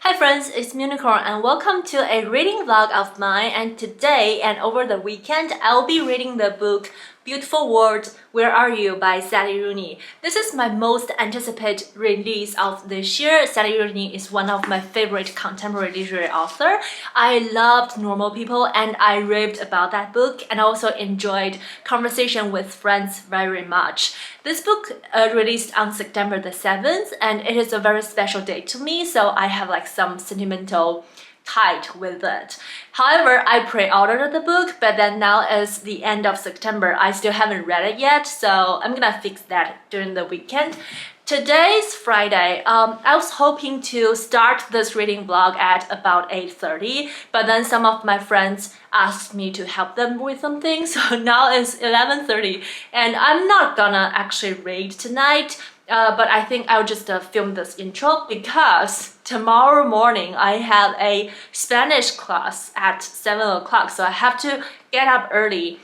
Hi friends, it's Unicorn and welcome to a reading vlog of mine, and today and over the weekend I'll be reading the book Beautiful World, Where Are You by Sally Rooney. This is my most anticipated release of this year. Sally Rooney is one of my favorite contemporary literary author. I loved Normal People and I raved about that book and also enjoyed conversation with friends very much. This book released on September the 7th and it is a very special day to me, so I have like some sentimental tied with it. However, I pre-ordered the book, but then now is the end of September. I still haven't read it yet, so I'm gonna fix that during the weekend. Today's Friday. I was hoping to start this reading vlog at about 8:30, but then some of my friends asked me to help them with something, so now it's 11:30, and I'm not gonna actually read tonight. But I think I'll just film this intro because tomorrow morning I have a Spanish class at 7 o'clock, so I have to get up early.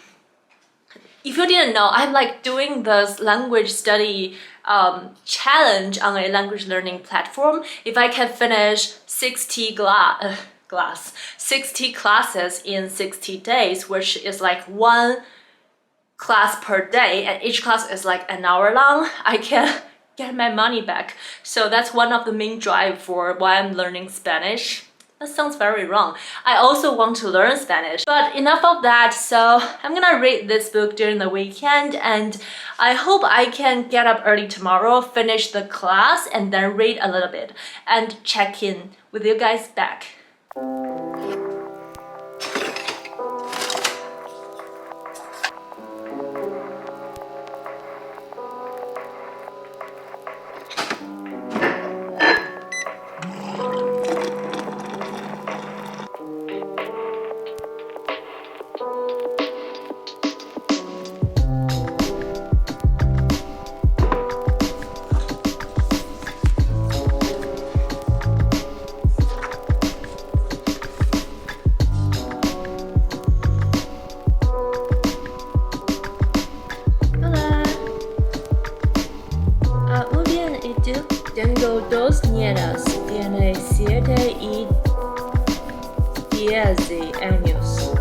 If you didn't know, I'm like doing this language study challenge on a language learning platform. If I can finish 60 classes in 60 days, which is like one class per day, and each class is like an hour long, I can get my money back. So that's one of the main drive for why I'm learning Spanish. That sounds very wrong. I also want to learn Spanish, but enough of that. So I'm gonna read this book during the weekend, and I hope I can get up early tomorrow, finish the class, and then read a little bit and check in with you guys back. Tengo dos nietas, tiene 7 y 10 años.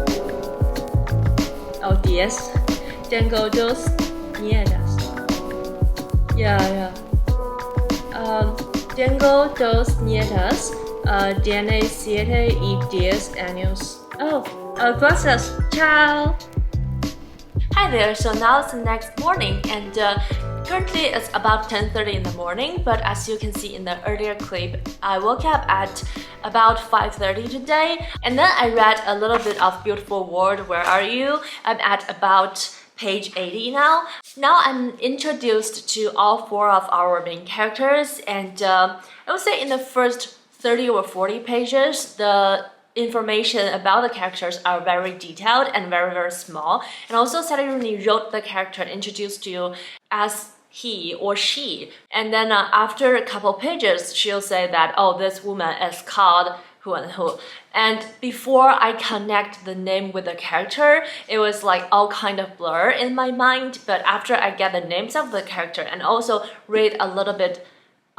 Oh, 10. Tengo dos nietas. Tengo dos nietas, tiene 7 y 10 años. Gracias. Ciao. Hi there, so now it's the next morning and currently it's about 10:30 in the morning, but as you can see in the earlier clip, I woke up at about 5:30 today, and then I read a little bit of Beautiful World, Where Are You? I'm at about page 80 now. Now I'm introduced to all 4 of our main characters, and I would say in the first 30 or 40 pages, the information about the characters are very detailed and very small. And also Sally Rooney wrote the character and introduced you as he or she, and then after a couple pages she'll say that, oh, this woman is called who and who. And before I connect the name with the character, it was like all kind of blur in my mind, but after I get the names of the character and also read a little bit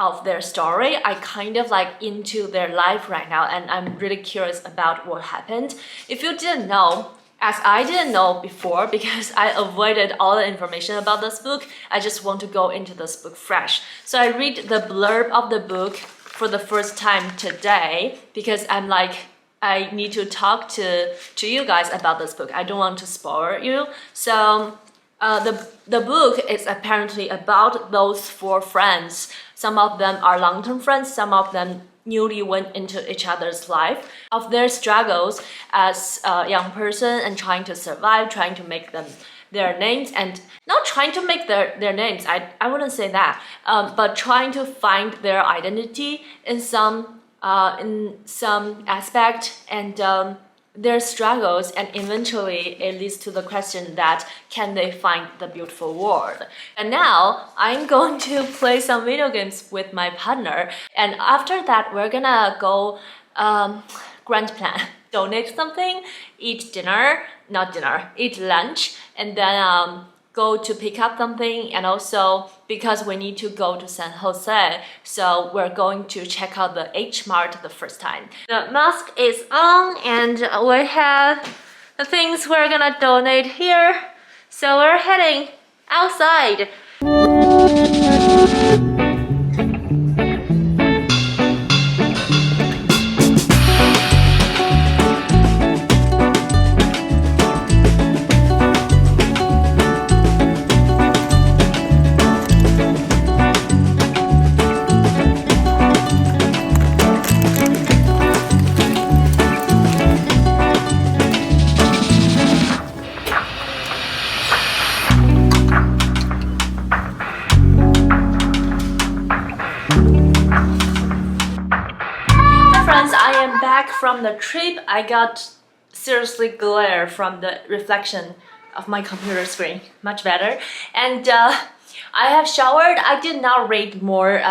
of their story, I kind of like into their life right now, and I'm really curious about what happened. If you didn't know, as I didn't know before because I avoided all the information about this book, I just want to go into this book fresh. So I read the blurb of the book for the first time today because I'm like, I need to talk to you guys about this book. I don't want to spoil you. So the book is apparently about those 4 friends. Some of them are long-term friends, some of them newly went into each other's life, of their struggles as a young person and trying to survive, trying to make them their names, and not trying to make their names, I wouldn't say that, but trying to find their identity in some aspect, and their struggles, and eventually it leads to the question that can they find the beautiful world. And now I'm going to play some video games with my partner, and after that we're gonna go grand plan, donate something, eat lunch, and then go to pick up something, and also because we need to go to San Jose, so we're going to check out the H Mart the first time. The mask is on, and we have the things we're gonna donate here, so we're heading outside. I am back from the trip. I got seriously glare from the reflection of my computer screen. Much better. And I have showered. I did not read more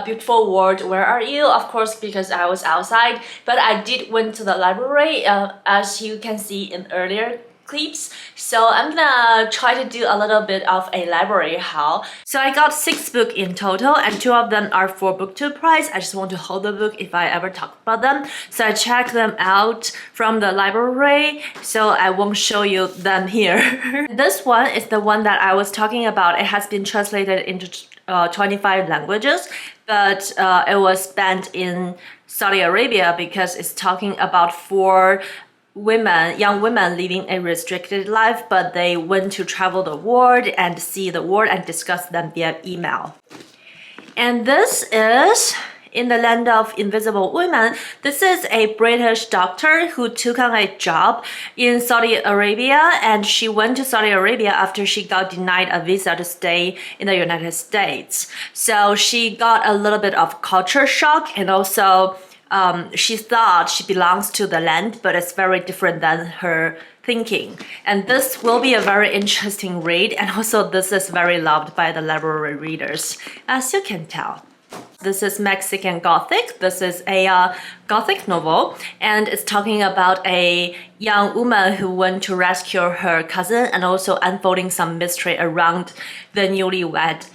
Beautiful World, Where Are You? Of course, because I was outside. But I did went to the library, as you can see in earlier clips. So I'm gonna try to do a little bit of a library haul. So I got 6 books in total, and 2 of them are for BookTube price. I just want to hold the book if I ever talk about them. So I checked them out from the library, so I won't show you them here. This one is the one that I was talking about. It has been translated into 25 languages, but it was banned in Saudi Arabia because it's talking about 4 young women living a restricted life, but they went to travel the world and see the world and discuss them via email. And this is In the Land of Invisible Women. This is a British doctor who took on a job in Saudi Arabia, and she went to Saudi Arabia after she got denied a visa to stay in the United States. So she got a little bit of culture shock, and also she thought she belongs to the land, but it's very different than her thinking. And this will be a very interesting read, and also this is very loved by the library readers, as you can tell. This is Mexican Gothic. This is a Gothic novel, and it's talking about a young woman who went to rescue her cousin, and also unfolding some mystery around the newlywed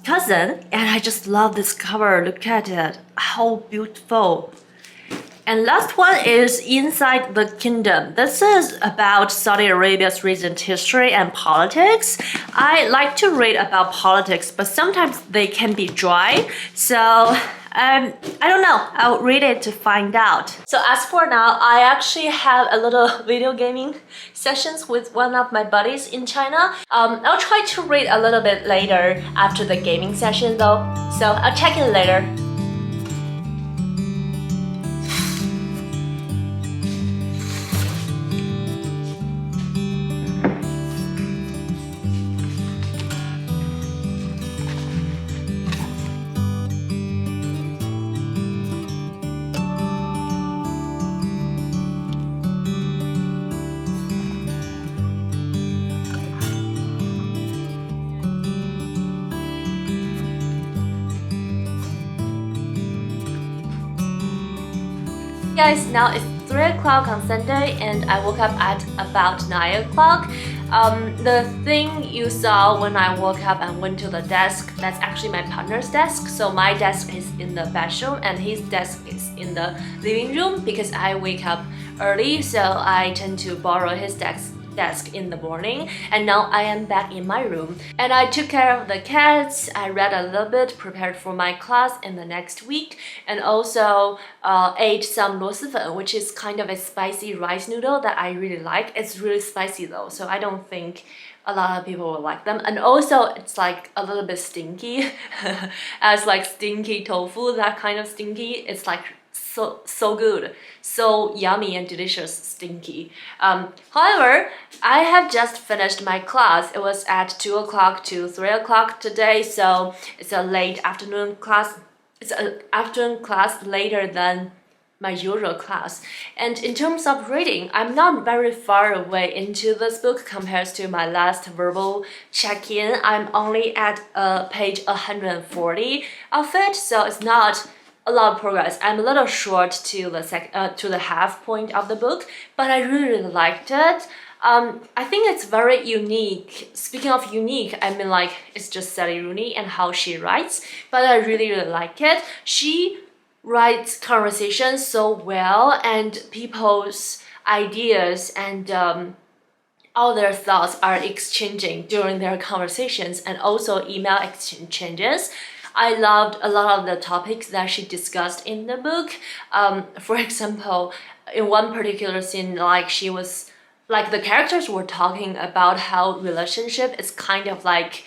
cousin. And I just love this cover. Look at it, how beautiful. And last one is Inside the Kingdom. This is about Saudi Arabia's recent history and politics. I like to read about politics, but sometimes they can be dry. So I don't know, I'll read it to find out. So as for now, I actually have a little video gaming sessions with one of my buddies in China. I'll try to read a little bit later after the gaming session though. So I'll check in later. Guys, now it's 3 o'clock on Sunday, and I woke up at about 9 o'clock. The thing you saw when I woke up and went to the desk, that's actually my partner's desk. So my desk is in the bedroom and his desk is in the living room, because I wake up early, so I tend to borrow his desk in the morning. And now I am back in my room, and I took care of the cats. I read a little bit, prepared for my class in the next week, and also ate some 螺蛳粉, which is kind of a spicy rice noodle that I really like. It's really spicy though, so I don't think a lot of people will like them. And also it's like a little bit stinky as like stinky tofu, that kind of stinky. It's like so good, so yummy and delicious stinky. However, I have just finished my class. It was at 2 o'clock to 3 o'clock today, so it's a late afternoon class. It's an afternoon class later than my usual class. And in terms of reading, I'm not very far away into this book compared to my last verbal check-in. I'm only at page 140 of it, so it's not a lot of progress. I'm a little short to the half point of the book, but I really liked it. I think it's very unique. Speaking of unique, I mean like it's just Sally Rooney and how she writes, but I really like it. She writes conversations so well, and people's ideas and all their thoughts are exchanging during their conversations and also email exchanges. I loved a lot of the topics that she discussed in the book. For example, in one particular scene, the characters were talking about how relationship is kind of like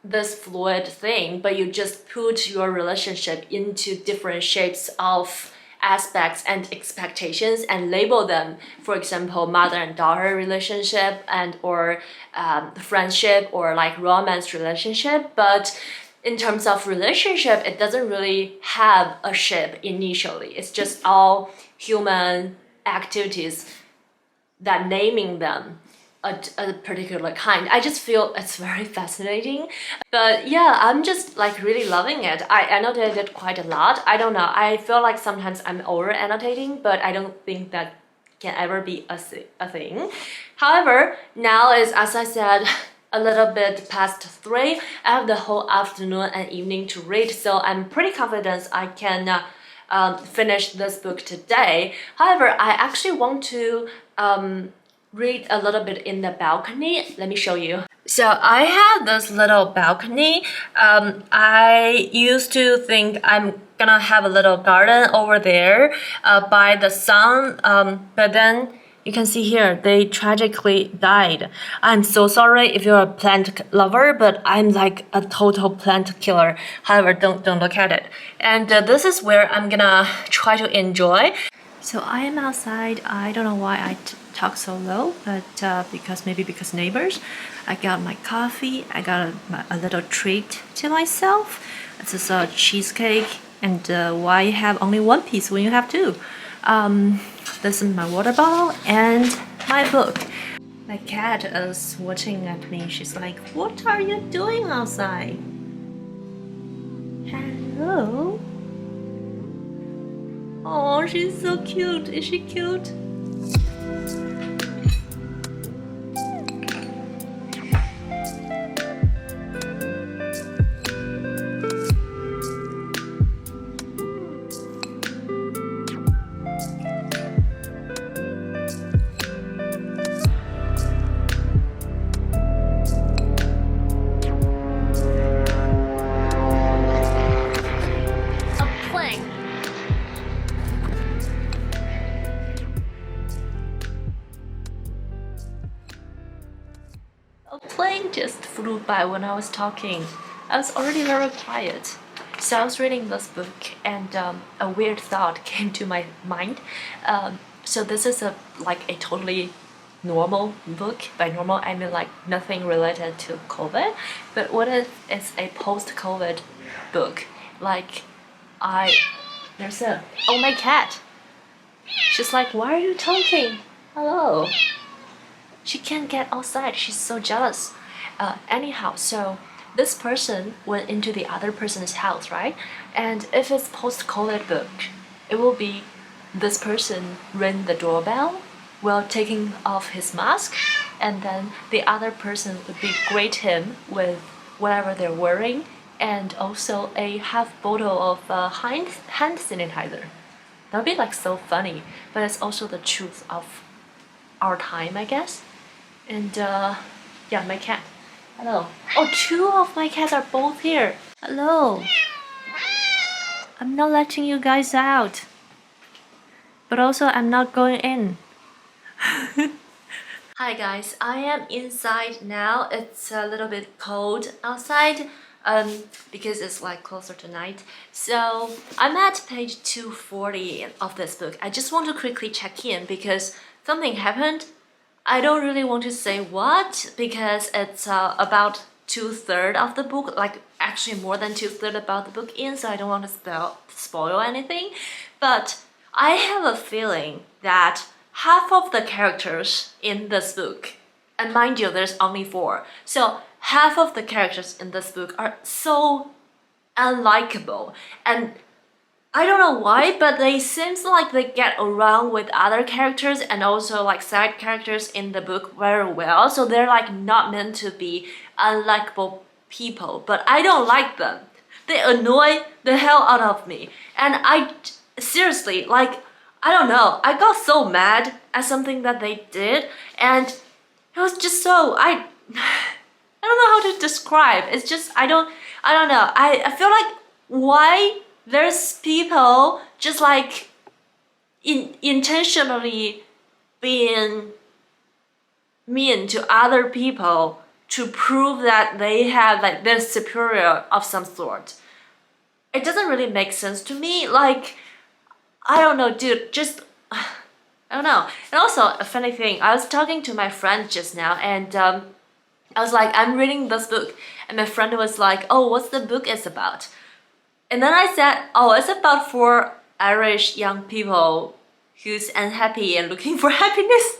this fluid thing, but you just put your relationship into different shapes of aspects and expectations and label them. For example, mother and daughter relationship and or friendship or like romance relationship. But in terms of relationship, it doesn't really have a shape initially. It's just all human activities that naming them a particular kind. I just feel it's very fascinating. But yeah, I'm just like really loving it. I annotated quite a lot. I don't know, I feel like sometimes I'm over annotating, but I don't think that can ever be a thing. However, now is, as I said, a little bit past 3. I have the whole afternoon and evening to read, so I'm pretty confident I can finish this book today. However, I actually want to read a little bit in the balcony. Let me show you. So I have this little balcony. I used to think I'm gonna have a little garden over there by the sun, but then you can see here they tragically died. I'm so sorry if you're a plant lover, but I'm like a total plant killer. However, don't look at it. And this is where I'm gonna try to enjoy. So I am outside. I don't know why I talk so low, but because neighbors. I got my coffee. I got a little treat to myself. This is a cheesecake. And why have only one piece when you have two? This is my water bottle and my book. My cat is watching at me. She's like, "What are you doing outside?" Hello. Oh, she's so cute. Is she cute? A plane just flew by when I was talking. I was already very quiet. So I was reading this book and a weird thought came to my mind. So this is a totally normal book. By normal, I mean like nothing related to COVID. But what if it's a post-COVID book? Oh, my cat. She's like, "Why are you talking? Hello." She can't get outside. She's so jealous. Anyhow, so this person went into the other person's house, right? And if it's post-COVID book, it will be this person ring the doorbell while taking off his mask, and then the other person would be greet him with whatever they're wearing, and also a half bottle of hand sanitizer. That would be like so funny, but it's also the truth of our time, I guess. And yeah, my cat. Hello. Oh, 2 of my cats are both here. Hello. I'm not letting you guys out. But also, I'm not going in. Hi guys, I am inside now. It's a little bit cold outside because it's like closer to night. So I'm at page 240 of this book. I just want to quickly check in because something happened. I don't really want to say what because it's about 2/3 of the book, like actually more than 2/3 about the book in, so I don't want to spoil anything. But I have a feeling that half of the characters in this book, and mind you, there's only 4, so half of the characters in this book are so unlikable, and I don't know why, but they seems like they get around with other characters and also like side characters in the book very well. So they're like not meant to be unlikable people, but I don't like them. They annoy the hell out of me. And I seriously, like, I don't know, I got so mad at something that they did, and it was just so I don't know how to describe. It's just I don't know. I feel like why there's people just like intentionally being mean to other people to prove that they have like they're superior of some sort. It doesn't really make sense to me. Like, I don't know, dude, just I don't know. And also a funny thing, I was talking to my friend just now, and I was like, I'm reading this book, and my friend was like, oh, what's the book is about? And then I said, oh, it's about 4 Irish young people who's unhappy and looking for happiness.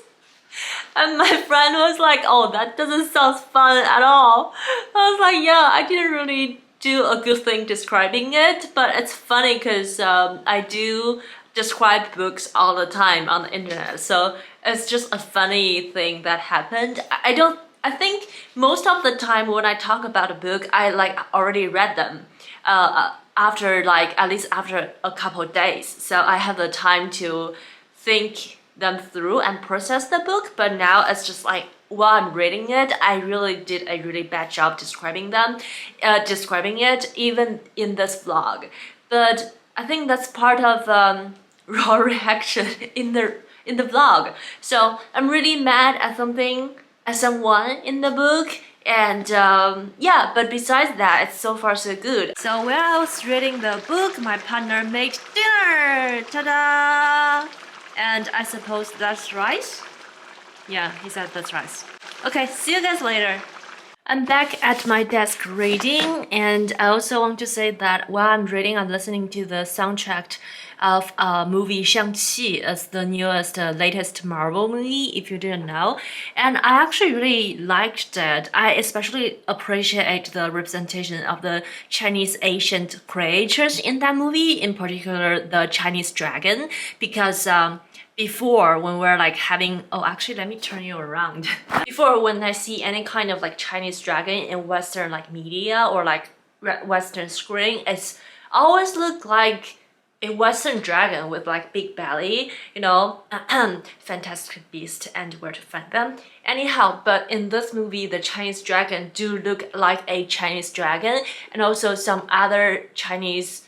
And my friend was like, oh, that doesn't sound fun at all. I was like, yeah, I didn't really do a good thing describing it, but it's funny because I do describe books all the time on the internet, so it's just a funny thing that happened. I think most of the time when I talk about a book, I like already read them after like at least after a couple of days, so I have the time to think them through and process the book. But now it's just like while I'm reading it, I really did a really bad job describing it even in this vlog. But I think that's part of raw reaction in the vlog. So I'm really mad at someone in the book, and yeah, but besides that, it's so far so good. So when I was reading the book, my partner made dinner. Ta-da! And I suppose that's rice? Yeah, he said that's rice. Okay, see you guys later. I'm back at my desk reading, and I also want to say that while I'm reading, I'm listening to the soundtrack of movie Shang-Chi. It's the newest, latest Marvel movie, if you didn't know. And I actually really liked it. I especially appreciate the representation of the Chinese ancient creatures in that movie, in particular the Chinese dragon, because before when we're like having, oh, actually let me turn you around. Before, when I see any kind of like Chinese dragon in Western like media or like Western screen, it's always look like a Western dragon with like big belly, you know, fantastic beast and where to find them. Anyhow, but in this movie, the Chinese dragon do look like a Chinese dragon, and also some other Chinese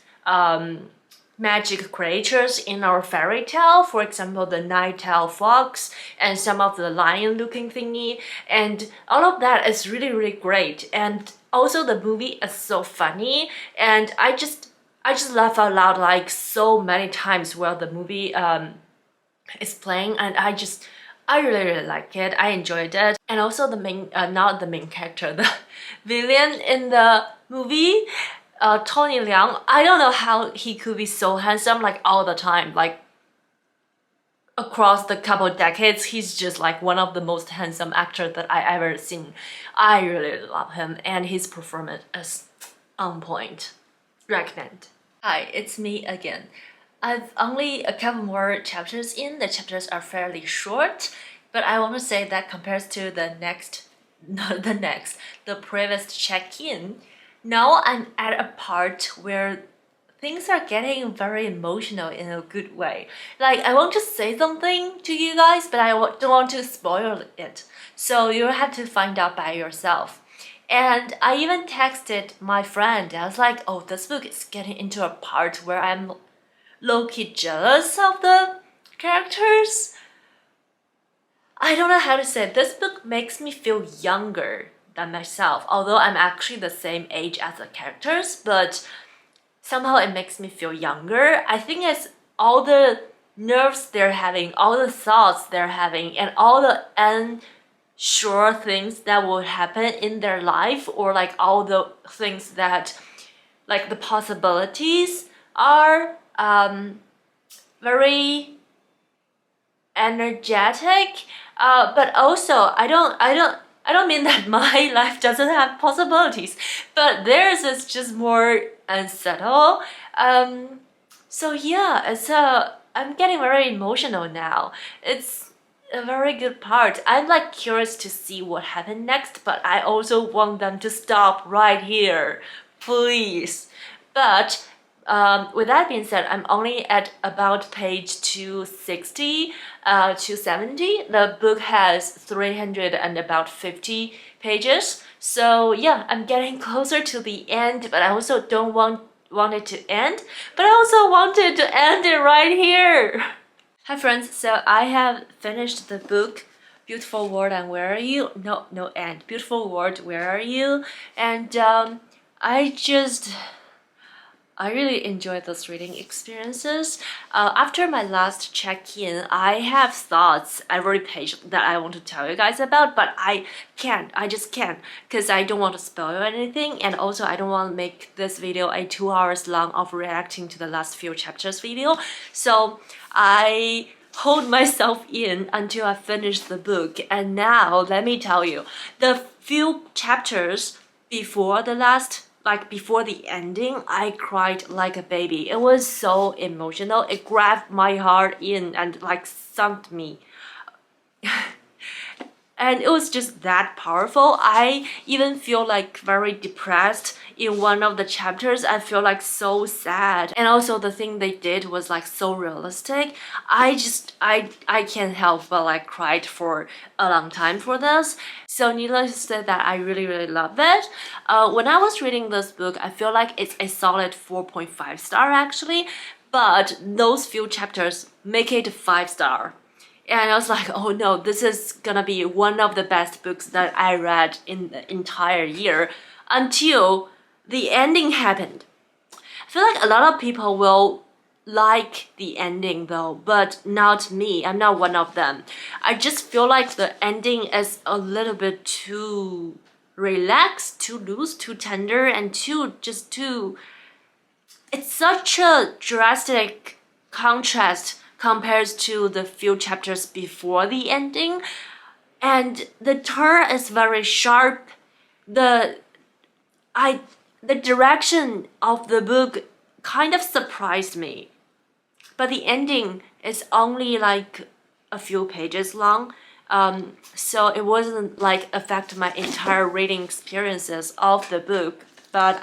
magic creatures in our fairy tale, for example the night-tailed fox and some of the lion-looking thingy, and all of that is really really great. And also the movie is so funny, and I just laugh out loud like so many times while the movie is playing, and I really really like it. I enjoyed it. And also the main not the main character, the villain in the movie, Tony Leung, I don't know how he could be so handsome like all the time. Like across the couple decades, he's just like one of the most handsome actors that I ever seen. I really love him, and his performance is on point. Recommend. Hi, it's me again. I've only a couple more chapters in. The chapters are fairly short, but I want to say that compared to the previous check-in, now I'm at a part where things are getting very emotional in a good way. Like, I want to say something to you guys, but I don't want to spoil it. So you'll have to find out by yourself. And I even texted my friend. I was like, oh, this book is getting into a part where I'm low-key jealous of the characters. I don't know how to say it. This book makes me feel younger than myself, although I'm actually the same age as the characters, but somehow it makes me feel younger. I think it's all the nerves they're having, all the thoughts they're having, and all the unsure things that will happen in their life, or like all the things that, like the possibilities are very energetic, but also I don't mean that my life doesn't have possibilities, but theirs is just more unsettled. So yeah, I'm getting very emotional now. It's a very good part. I'm like curious to see what happened next, but I also want them to stop right here, please. But with that being said, I'm only at about page 260, 270. The book has 300 and about 50 pages. So yeah, I'm getting closer to the end, but I also don't want it to end, but I also wanted to end it right here. Hi friends, so I have finished the book Beautiful World and Where Are You? No end. Beautiful World, Where Are You? And I really enjoyed those reading experiences. After my last check-in, I have thoughts, every page that I want to tell you guys about, but I just can't, because I don't want to spoil anything, and also I don't want to make this video a 2 hours long of reacting to the last few chapters video. So I hold myself in until I finish the book, and now let me tell you, the few chapters before the last, like before the ending, I cried like a baby. It was so emotional. It grabbed my heart in and like sunk me. And it was just that powerful. I even feel like very depressed in one of the chapters. I feel like so sad. And also the thing they did was like so realistic. I can't help but like cried for a long time for this. So needless to say that I really love it. When I was reading this book, I feel like it's a solid 4.5 star actually. But those few chapters make it 5 star. And I was like, oh no, this is gonna be one of the best books that I read in the entire year, until the ending happened. I feel like a lot of people will like the ending though, but not me. I'm not one of them. I just feel like the ending is a little bit too relaxed, too loose, too tender, and too... It's such a drastic contrast compared to the few chapters before the ending, and the turn is very sharp. The direction of the book kind of surprised me, but the ending is only like a few pages long, so it wasn't like affect my entire reading experiences of the book. But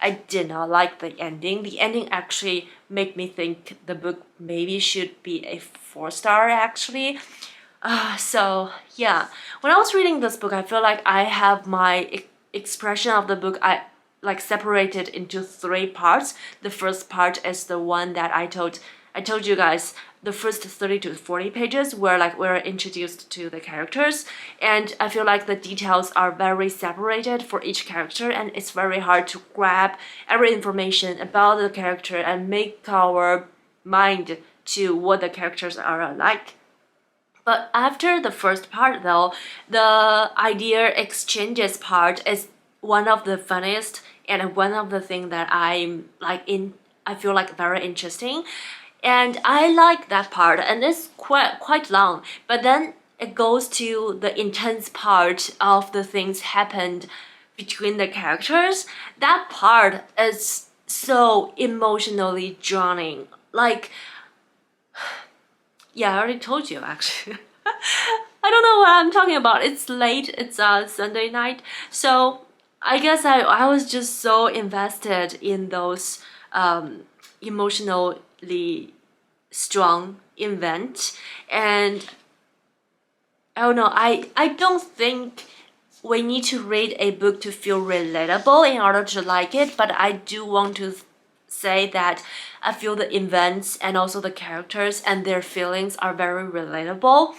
I did not like the ending. The ending actually made me think the book maybe should be a 4 star actually. So yeah, when I was reading this book, I feel like I have my expression of the book, I like separated into 3 parts. The first part is the one that I told you guys, the first 30 to 40 pages where like we're introduced to the characters, and I feel like the details are very separated for each character, and it's very hard to grab every information about the character and make our mind to what the characters are like. But after the first part though, the idea exchanges part is one of the funniest and one of the things that I feel like very interesting. And I like that part, and it's quite long, but then it goes to the intense part of the things happened between the characters. That part is so emotionally drowning. Like, yeah, I already told you actually. I don't know what I'm talking about. It's late, it's Sunday night, so I guess I was just so invested in those emotionally strong event, and I don't know, I don't think we need to read a book to feel relatable in order to like it, but I do want to say that I feel the events and also the characters and their feelings are very relatable.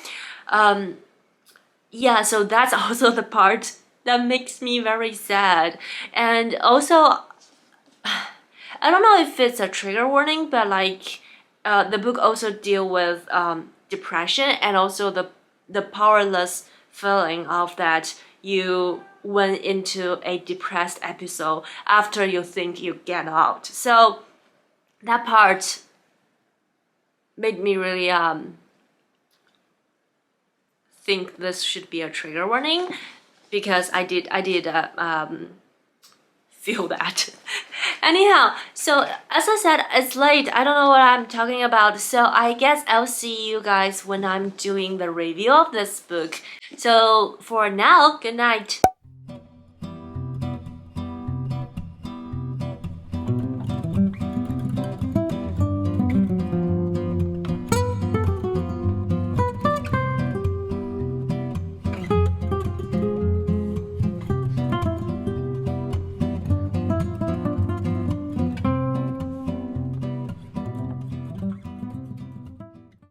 Yeah, so that's also the part that makes me very sad. And also, I don't know if it's a trigger warning, but like the book also deal with depression and also the powerless feeling of that you went into a depressed episode after you think you get out. So that part made me really think this should be a trigger warning, because I did feel that. Anyhow, so as I said, it's late. I don't know what I'm talking about. So I guess I'll see you guys when I'm doing the review of this book. So for now, good night.